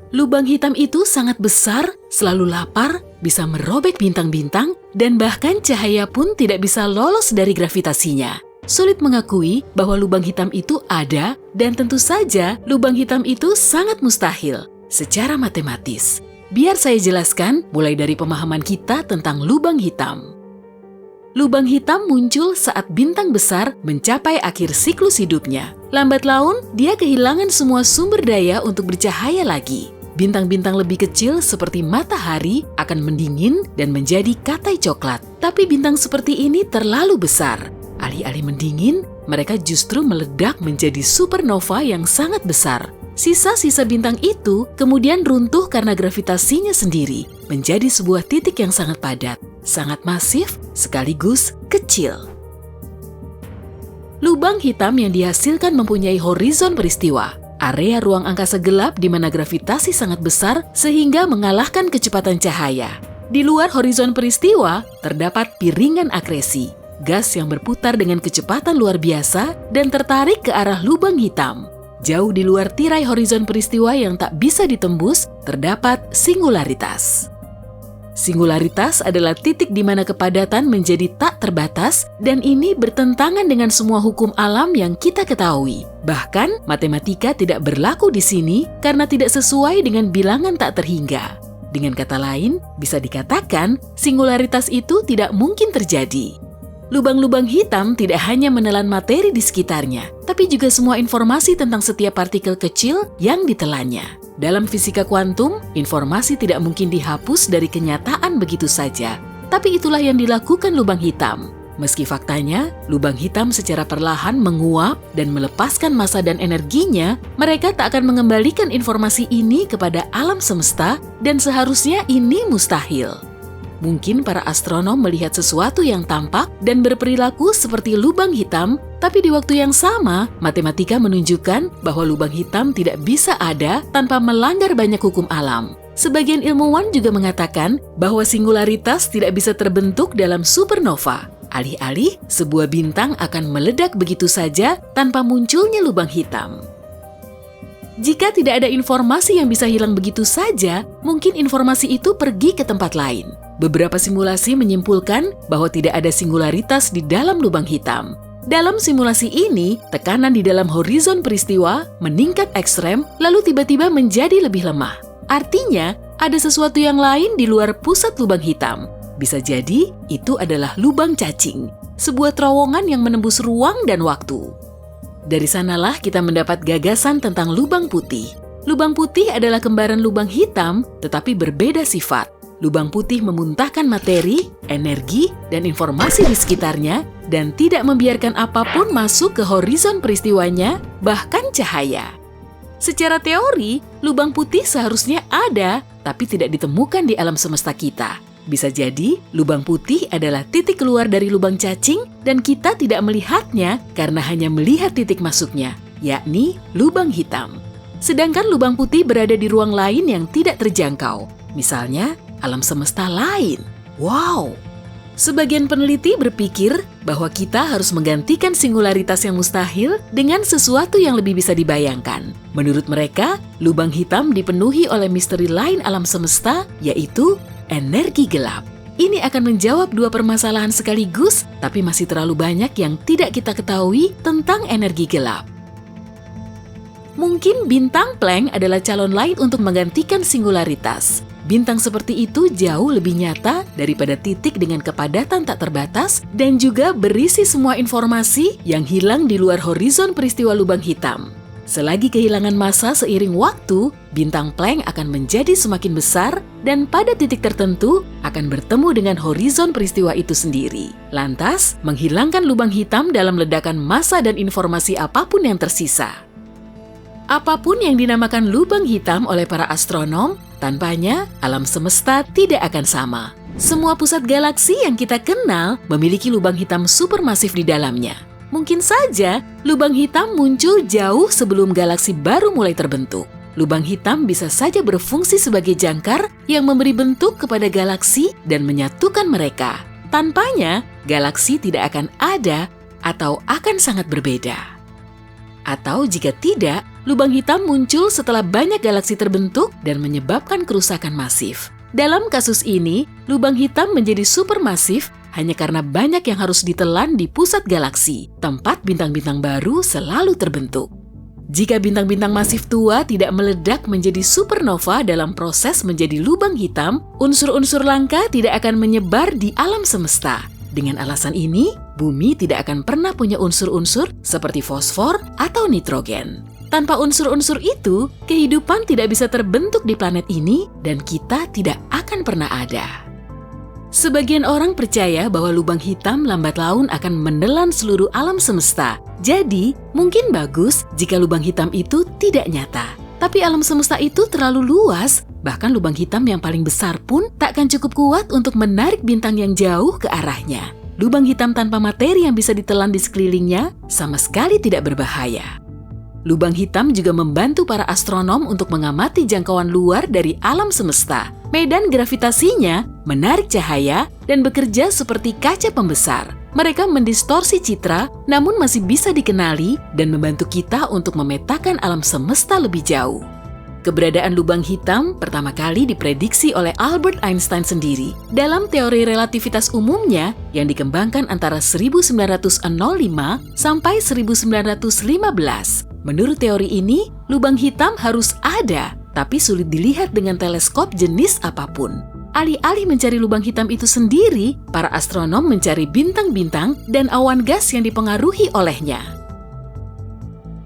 Lubang hitam itu sangat besar, selalu lapar, bisa merobek bintang-bintang, dan bahkan cahaya pun tidak bisa lolos dari gravitasinya. Sulit mengakui bahwa lubang hitam itu ada, dan tentu saja lubang hitam itu sangat mustahil secara matematis. Biar saya jelaskan mulai dari pemahaman kita tentang lubang hitam. Lubang hitam muncul saat bintang besar mencapai akhir siklus hidupnya. Lambat laun, dia kehilangan semua sumber daya untuk bercahaya lagi. Bintang-bintang lebih kecil seperti matahari akan mendingin dan menjadi katai coklat. Tapi bintang seperti ini terlalu besar. Alih-alih mendingin, mereka justru meledak menjadi supernova yang sangat besar. Sisa-sisa bintang itu kemudian runtuh karena gravitasinya sendiri, menjadi sebuah titik yang sangat padat, sangat masif, sekaligus kecil. Lubang hitam yang dihasilkan mempunyai horizon peristiwa, area ruang angkasa gelap di mana gravitasi sangat besar sehingga mengalahkan kecepatan cahaya. Di luar horizon peristiwa, terdapat piringan akresi, gas yang berputar dengan kecepatan luar biasa dan tertarik ke arah lubang hitam. Jauh di luar tirai horizon peristiwa yang tak bisa ditembus, terdapat singularitas. Singularitas adalah titik di mana kepadatan menjadi tak terbatas dan ini bertentangan dengan semua hukum alam yang kita ketahui. Bahkan, matematika tidak berlaku di sini karena tidak sesuai dengan bilangan tak terhingga. Dengan kata lain, bisa dikatakan singularitas itu tidak mungkin terjadi. Lubang-lubang hitam tidak hanya menelan materi di sekitarnya, tapi juga semua informasi tentang setiap partikel kecil yang ditelannya. Dalam fisika kuantum, informasi tidak mungkin dihapus dari kenyataan begitu saja. Tapi itulah yang dilakukan lubang hitam. Meski faktanya, lubang hitam secara perlahan menguap dan melepaskan massa dan energinya, mereka tak akan mengembalikan informasi ini kepada alam semesta dan seharusnya ini mustahil. Mungkin para astronom melihat sesuatu yang tampak dan berperilaku seperti lubang hitam, tapi di waktu yang sama, matematika menunjukkan bahwa lubang hitam tidak bisa ada tanpa melanggar banyak hukum alam. Sebagian ilmuwan juga mengatakan bahwa singularitas tidak bisa terbentuk dalam supernova. Alih-alih, sebuah bintang akan meledak begitu saja tanpa munculnya lubang hitam. Jika tidak ada informasi yang bisa hilang begitu saja, mungkin informasi itu pergi ke tempat lain. Beberapa simulasi menyimpulkan bahwa tidak ada singularitas di dalam lubang hitam. Dalam simulasi ini, tekanan di dalam horizon peristiwa meningkat ekstrem lalu tiba-tiba menjadi lebih lemah. Artinya, ada sesuatu yang lain di luar pusat lubang hitam. Bisa jadi, itu adalah lubang cacing, sebuah terowongan yang menembus ruang dan waktu. Dari sanalah kita mendapat gagasan tentang lubang putih. Lubang putih adalah kembaran lubang hitam, tetapi berbeda sifat. Lubang putih memuntahkan materi, energi, dan informasi di sekitarnya dan tidak membiarkan apapun masuk ke horizon peristiwanya, bahkan cahaya. Secara teori, lubang putih seharusnya ada, tapi tidak ditemukan di alam semesta kita. Bisa jadi, lubang putih adalah titik keluar dari lubang cacing dan kita tidak melihatnya karena hanya melihat titik masuknya, yakni lubang hitam. Sedangkan lubang putih berada di ruang lain yang tidak terjangkau, misalnya alam semesta lain. Wow! Sebagian peneliti berpikir bahwa kita harus menggantikan singularitas yang mustahil dengan sesuatu yang lebih bisa dibayangkan. Menurut mereka, lubang hitam dipenuhi oleh misteri lain alam semesta, yaitu energi gelap. Ini akan menjawab dua permasalahan sekaligus, tapi masih terlalu banyak yang tidak kita ketahui tentang energi gelap. Mungkin bintang Planck adalah calon lain untuk menggantikan singularitas. Bintang seperti itu jauh lebih nyata daripada titik dengan kepadatan tak terbatas dan juga berisi semua informasi yang hilang di luar horizon peristiwa lubang hitam. Selagi kehilangan massa seiring waktu, bintang Planck akan menjadi semakin besar dan pada titik tertentu akan bertemu dengan horizon peristiwa itu sendiri. Lantas, menghilangkan lubang hitam dalam ledakan massa dan informasi apapun yang tersisa. Apapun yang dinamakan lubang hitam oleh para astronom, tanpanya alam semesta tidak akan sama. Semua pusat galaksi yang kita kenal memiliki lubang hitam supermasif di dalamnya. Mungkin saja lubang hitam muncul jauh sebelum galaksi baru mulai terbentuk. Lubang hitam bisa saja berfungsi sebagai jangkar yang memberi bentuk kepada galaksi dan menyatukan mereka. Tanpanya, galaksi tidak akan ada atau akan sangat berbeda. Atau jika tidak, lubang hitam muncul setelah banyak galaksi terbentuk dan menyebabkan kerusakan masif. Dalam kasus ini, lubang hitam menjadi supermasif hanya karena banyak yang harus ditelan di pusat galaksi, tempat bintang-bintang baru selalu terbentuk. Jika bintang-bintang masif tua tidak meledak menjadi supernova dalam proses menjadi lubang hitam, unsur-unsur langka tidak akan menyebar di alam semesta. Dengan alasan ini, bumi tidak akan pernah punya unsur-unsur seperti fosfor atau nitrogen. Tanpa unsur-unsur itu, kehidupan tidak bisa terbentuk di planet ini dan kita tidak akan pernah ada. Sebagian orang percaya bahwa lubang hitam lambat laun akan menelan seluruh alam semesta. Jadi, mungkin bagus jika lubang hitam itu tidak nyata. Tapi alam semesta itu terlalu luas, bahkan lubang hitam yang paling besar pun tak akan cukup kuat untuk menarik bintang yang jauh ke arahnya. Lubang hitam tanpa materi yang bisa ditelan di sekelilingnya sama sekali tidak berbahaya. Lubang hitam juga membantu para astronom untuk mengamati jangkauan luar dari alam semesta. Medan gravitasinya menarik cahaya dan bekerja seperti kaca pembesar. Mereka mendistorsi citra, namun masih bisa dikenali dan membantu kita untuk memetakan alam semesta lebih jauh. Keberadaan lubang hitam pertama kali diprediksi oleh Albert Einstein sendiri dalam teori relativitas umumnya yang dikembangkan antara 1905 sampai 1915. Menurut teori ini, lubang hitam harus ada, tapi sulit dilihat dengan teleskop jenis apapun. Alih-alih mencari lubang hitam itu sendiri, para astronom mencari bintang-bintang dan awan gas yang dipengaruhi olehnya.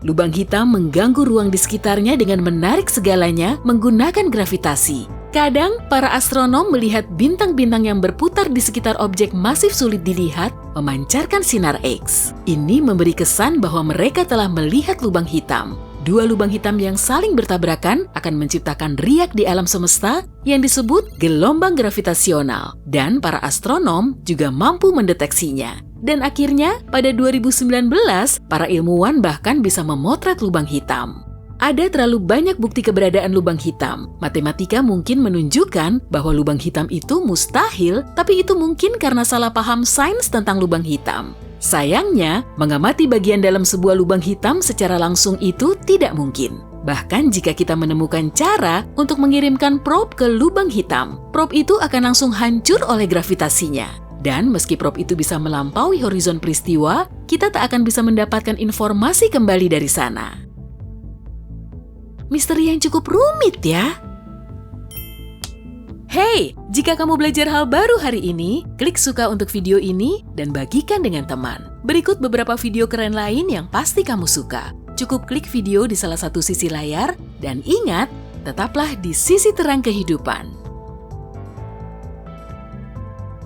Lubang hitam mengganggu ruang di sekitarnya dengan menarik segalanya menggunakan gravitasi. Kadang, para astronom melihat bintang-bintang yang berputar di sekitar objek masif sulit dilihat memancarkan sinar X. Ini memberi kesan bahwa mereka telah melihat lubang hitam. Dua lubang hitam yang saling bertabrakan akan menciptakan riak di alam semesta yang disebut gelombang gravitasional, dan para astronom juga mampu mendeteksinya. Dan akhirnya, pada 2019, para ilmuwan bahkan bisa memotret lubang hitam. Ada terlalu banyak bukti keberadaan lubang hitam. Matematika mungkin menunjukkan bahwa lubang hitam itu mustahil, tapi itu mungkin karena salah paham sains tentang lubang hitam. Sayangnya, mengamati bagian dalam sebuah lubang hitam secara langsung itu tidak mungkin. Bahkan jika kita menemukan cara untuk mengirimkan probe ke lubang hitam, probe itu akan langsung hancur oleh gravitasinya. Dan meski probe itu bisa melampaui horizon peristiwa, kita tak akan bisa mendapatkan informasi kembali dari sana. Misteri yang cukup rumit ya. Hey, jika kamu belajar hal baru hari ini, klik suka untuk video ini dan bagikan dengan teman. Berikut beberapa video keren lain yang pasti kamu suka. Cukup klik video di salah satu sisi layar dan ingat, tetaplah di sisi terang kehidupan.